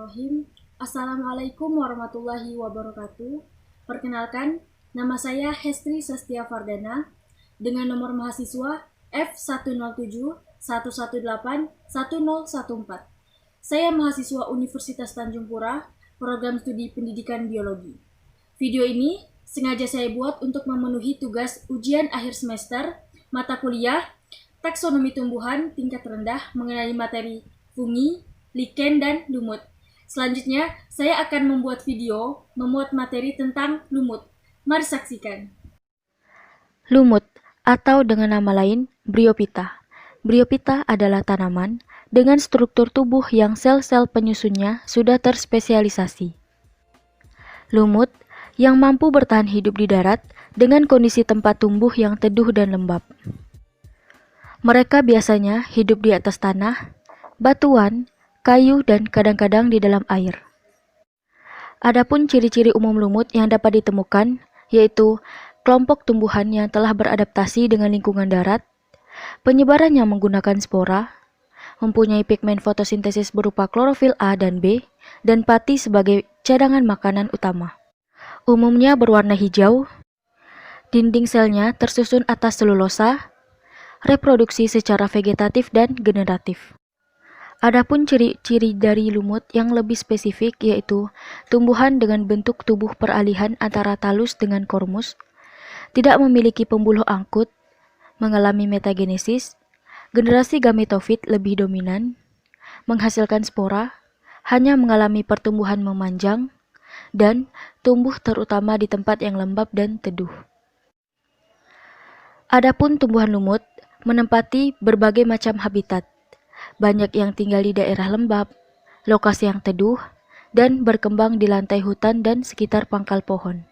Bismillahirrahmanirrahim. Assalamualaikum warahmatullahi wabarakatuh. Perkenalkan, nama saya Hestri Sastia Fardana dengan nomor mahasiswa F10711811014. Saya mahasiswa Universitas Tanjung Pura, program studi pendidikan biologi. Video ini sengaja saya buat untuk memenuhi tugas ujian akhir semester mata kuliah taksonomi tumbuhan tingkat rendah mengenai materi fungi, lichen, dan lumut. Selanjutnya, saya akan membuat video memuat materi tentang lumut. Mari saksikan. Lumut, atau dengan nama lain, Bryophyta. Bryophyta adalah tanaman dengan struktur tubuh yang sel-sel penyusunnya sudah terspesialisasi. Lumut yang mampu bertahan hidup di darat dengan kondisi tempat tumbuh yang teduh dan lembab. Mereka biasanya hidup di atas tanah, batuan, kayu, dan kadang-kadang di dalam air. Adapun ciri-ciri umum lumut yang dapat ditemukan yaitu kelompok tumbuhan yang telah beradaptasi dengan lingkungan darat, penyebarannya menggunakan spora, mempunyai pigmen fotosintesis berupa klorofil A dan B, dan pati sebagai cadangan makanan utama. Umumnya berwarna hijau, dinding selnya tersusun atas selulosa, reproduksi secara vegetatif dan generatif. Adapun ciri-ciri dari lumut yang lebih spesifik yaitu tumbuhan dengan bentuk tubuh peralihan antara talus dengan kormus, tidak memiliki pembuluh angkut, mengalami metagenesis, generasi gametofit lebih dominan, menghasilkan spora, hanya mengalami pertumbuhan memanjang, dan tumbuh terutama di tempat yang lembab dan teduh. Adapun tumbuhan lumut menempati berbagai macam habitat. Banyak yang tinggal di daerah lembab, lokasi yang teduh, dan berkembang di lantai hutan dan sekitar pangkal pohon.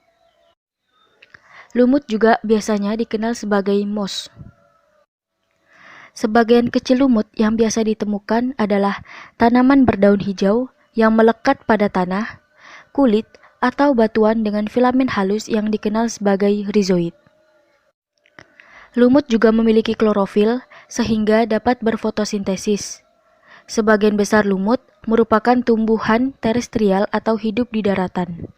Lumut juga biasanya dikenal sebagai moss. Sebagian kecil lumut yang biasa ditemukan adalah tanaman berdaun hijau yang melekat pada tanah, kulit, atau batuan dengan filamen halus yang dikenal sebagai rhizoid. Lumut juga memiliki klorofil sehingga dapat berfotosintesis. Sebagian besar lumut merupakan tumbuhan terestrial atau hidup di daratan.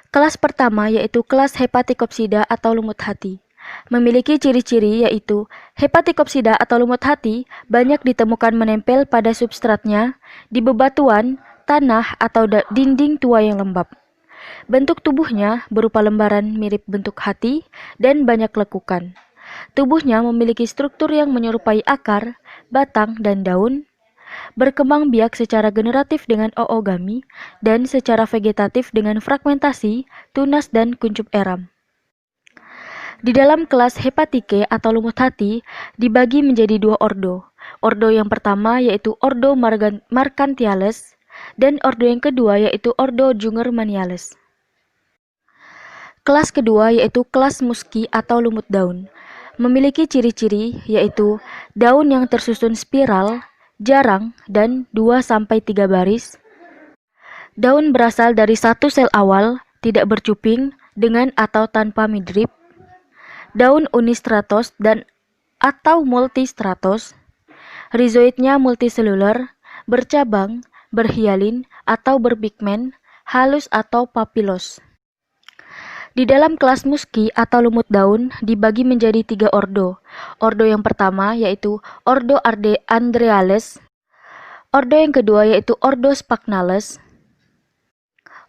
Kelas pertama yaitu kelas Hepaticopsida atau lumut hati. Memiliki ciri-ciri yaitu Hepaticopsida atau lumut hati banyak ditemukan menempel pada substratnya di bebatuan, tanah, atau dinding tua yang lembab. Bentuk tubuhnya berupa lembaran mirip bentuk hati dan banyak lekukan. Tubuhnya memiliki struktur yang menyerupai akar, batang, dan daun, berkembang biak secara generatif dengan oogami, dan secara vegetatif dengan fragmentasi, tunas, dan kuncup eram. Di dalam kelas Hepatike atau lumut hati dibagi menjadi dua ordo. Ordo yang pertama yaitu Ordo Marchantiales, dan ordo yang kedua yaitu Ordo Jungermanniales. Kelas kedua yaitu kelas Musci atau lumut daun. Memiliki ciri-ciri yaitu daun yang tersusun spiral, jarang, dan 2-3 baris. Daun berasal dari satu sel awal, tidak bercuping, dengan atau tanpa midrip. Daun unistratos dan atau multistratos. Rhizoidnya multiseluler, bercabang, berhialin, atau berpigmen, halus atau papilos. Di dalam kelas Musci atau lumut daun dibagi menjadi 3 ordo. Ordo yang pertama yaitu Ordo Andreales. Ordo yang kedua yaitu Ordo Sphagnales.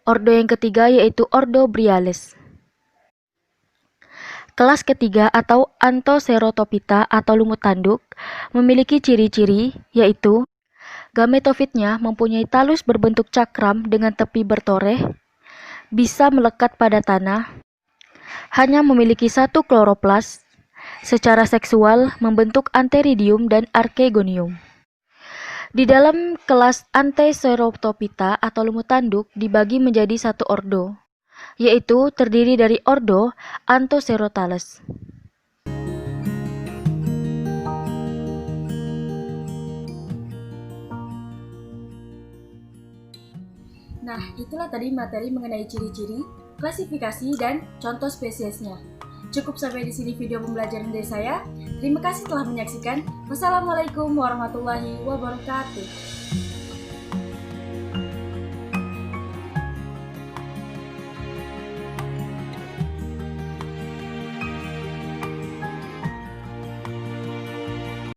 Ordo yang ketiga yaitu Ordo Bryales. Kelas ketiga atau Anthocerotophyta atau lumut tanduk memiliki ciri-ciri yaitu gametofitnya mempunyai talus berbentuk cakram dengan tepi bertoreh, bisa melekat pada tanah, hanya memiliki satu kloroplas, secara seksual membentuk antheridium dan archegonium. Di dalam kelas Anthocerotophyta atau lumut tanduk dibagi menjadi satu ordo, yaitu terdiri dari ordo Anthocerotales. Nah, itulah tadi materi mengenai ciri-ciri, klasifikasi, dan contoh spesiesnya. Cukup sampai di sini video pembelajaran dari saya. Terima kasih telah menyaksikan. Wassalamualaikum warahmatullahi wabarakatuh.